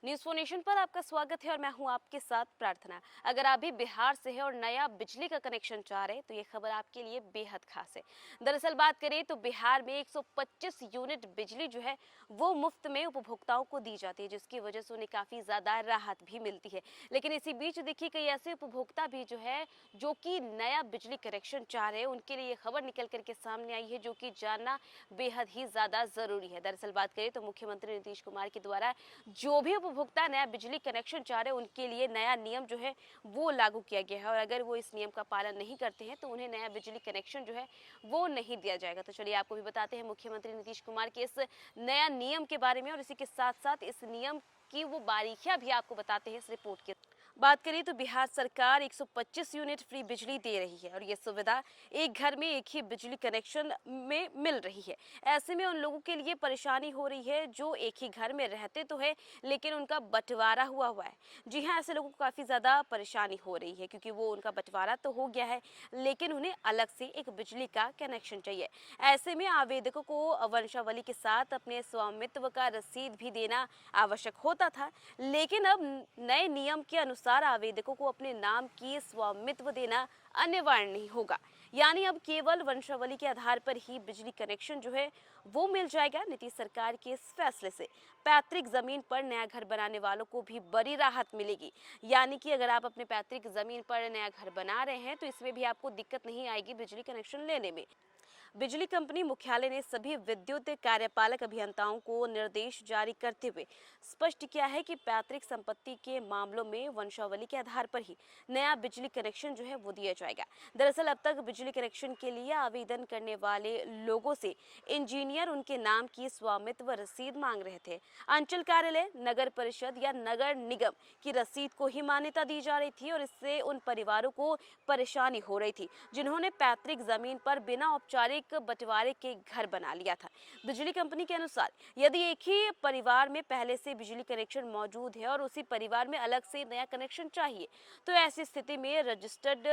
News for nation पर आपका स्वागत है और मैं हूं आपके साथ प्रार्थना। अगर आप भी बिहार से हैं और नया बिजली का कनेक्शन चाह रहे हैं तो ये खबर आपके लिए बेहद खास है। दरअसल बात करें तो बिहार में 125 यूनिट बिजली जो है वो मुफ्त में उपभोक्ताओं को दी जाती है, जिसकी वजह से उन्हें काफी ज्यादा राहत भी मिलती है। लेकिन इसी बीच देखिए कई ऐसे उपभोक्ता भी जो है जो कि नया बिजली कनेक्शन चाह रहे हैं, उनके लिए ये खबर निकल करके सामने आई है जो कि जानना बेहद ही ज्यादा जरूरी है। दरअसल बात करें तो मुख्यमंत्री नीतीश कुमार के द्वारा जो भी उपभोक्ता नया बिजली कनेक्शन चाह रहे हैं उनके लिए नया नियम जो है वो लागू किया गया है, और अगर वो इस नियम का पालन नहीं करते हैं तो उन्हें नया बिजली कनेक्शन जो है वो नहीं दिया जाएगा। तो चलिए आपको भी बताते हैं मुख्यमंत्री नीतीश कुमार के इस नया नियम के बारे में, और इसी के साथ साथ इस नियम की वो बारीकियां भी आपको बताते हैं इस रिपोर्ट के। बात करें तो बिहार सरकार 125 यूनिट फ्री बिजली दे रही है, और ये सुविधा एक घर में एक ही बिजली कनेक्शन में मिल रही है। ऐसे में उन लोगों के लिए परेशानी हो रही है जो एक ही घर में रहते तो है लेकिन उनका बंटवारा हुआ है। जी हाँ, ऐसे लोगों को काफ़ी ज़्यादा परेशानी हो रही है क्योंकि वो उनका बंटवारा तो हो गया है लेकिन उन्हें अलग से एक बिजली का कनेक्शन चाहिए। ऐसे में आवेदकों को वंशावली के साथ अपने स्वामित्व का रसीद भी देना आवश्यक होता था, लेकिन अब नए नियम के अनुसार आवेदकों को अपने नाम की स्वामित्व देना अनिवार्य नहीं होगा। यानी अब केवल वंशावली के आधार पर ही बिजली कनेक्शन जो है वो मिल जाएगा। नीतीश सरकार के इस फैसले से पैतृक जमीन पर नया घर बनाने वालों को भी बड़ी राहत मिलेगी। यानी कि अगर आप अपने पैतृक जमीन पर नया घर बना रहे हैं तो इसमें भी आपको दिक्कत नहीं आएगी बिजली कनेक्शन लेने में। बिजली कंपनी मुख्यालय ने सभी विद्युत कार्यपालक अभियंताओं को निर्देश जारी करते हुए स्पष्ट किया है कि पैतृक संपत्ति के मामलों में वंशावली के आधार पर ही नया बिजली कनेक्शन जो है वो दिया जाएगा। दरअसल अब तक बिजली कनेक्शन के लिए आवेदन करने वाले लोगों से इंजीनियर उनके नाम की स्वामित्व रसीद मांग रहे थे। अंचल कार्यालय, नगर परिषद या नगर निगम की रसीद को ही मान्यता दी जा रही थी, और इससे उन परिवारों को परेशानी हो रही थी जिन्होंने पैतृक जमीन पर बिना औपचारिक बंटवारे के घर बना लिया था। बिजली कंपनी के अनुसार यदि एक ही परिवार में पहले से बिजली कनेक्शन मौजूद है और उसी परिवार में अलग से नया कनेक्शन चाहिए तो ऐसी स्थिति में रजिस्टर्ड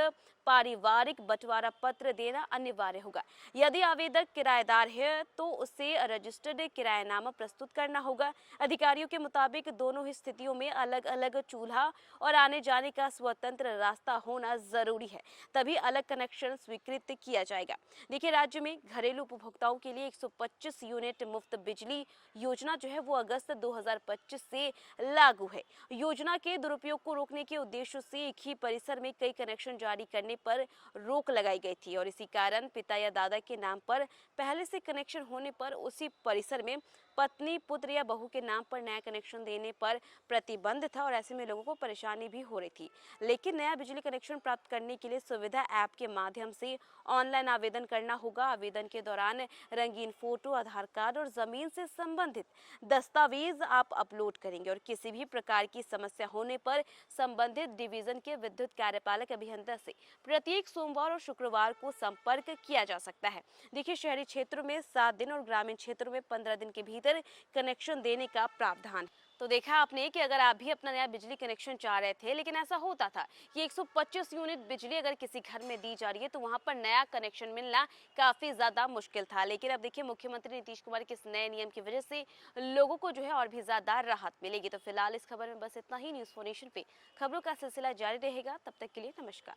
पारिवारिक बंटवारा पत्र देना अनिवार्य होगा। यदि आवेदक किराएदार है तो उसे रजिस्टर्ड किरायानामा प्रस्तुत करना होगा। अधिकारियों के मुताबिक दोनों ही स्थितियों में अलग अलग चूल्हा और आने जाने का स्वतंत्र रास्ता होना जरूरी है, तभी अलग कनेक्शन स्वीकृत किया जाएगा। देखिए राज्य में घरेलू उपभोक्ताओं के लिए 125 यूनिट मुफ्त बिजली योजना जो है वो अगस्त 2025 से लागू है। योजना के दुरुपयोग को रोकने के उद्देश्य से एक ही परिसर में कई कनेक्शन जारी करने पर रोक लगाई गई थी, और इसी कारण पिता या दादा के नाम पर पहले से कनेक्शन होने पर उसी परिसर में पत्नी, पुत्र या बहू के नाम पर नया कनेक्शन देने पर प्रतिबंध था, और ऐसे में लोगों को परेशानी भी हो रही थी। लेकिन नया बिजली कनेक्शन प्राप्त करने के लिए सुविधा ऐप के माध्यम से ऑनलाइन आवेदन करना होगा। आवेदन के दौरान रंगीन फोटो, आधार कार्ड और जमीन से संबंधित दस्तावेज आप अपलोड करेंगे, और किसी भी प्रकार की समस्या होने पर संबंधित डिवीजन के विद्युत कार्यपालक अभियंता से प्रत्येक सोमवार और शुक्रवार को संपर्क किया जा सकता है। देखिए शहरी क्षेत्रों में 7 दिन और ग्रामीण क्षेत्रों में 15 दिन के भीतर कनेक्शन देने का प्रावधान। तो देखा आपने कि अगर आप भी अपना नया बिजली कनेक्शन चाह रहे थे, लेकिन ऐसा होता था कि 125 यूनिट बिजली अगर किसी घर में दी जा रही है तो वहां पर नया कनेक्शन मिलना काफी ज्यादा मुश्किल था। लेकिन अब देखिए मुख्यमंत्री नीतीश कुमार के इस नए नियम की वजह से लोगों को जो है और भी ज्यादा राहत मिलेगी। तो फिलहाल इस खबर में बस इतना ही। न्यूज़ फॉर नेशन पे खबरों का सिलसिला जारी रहेगा, तब तक के लिए नमस्कार।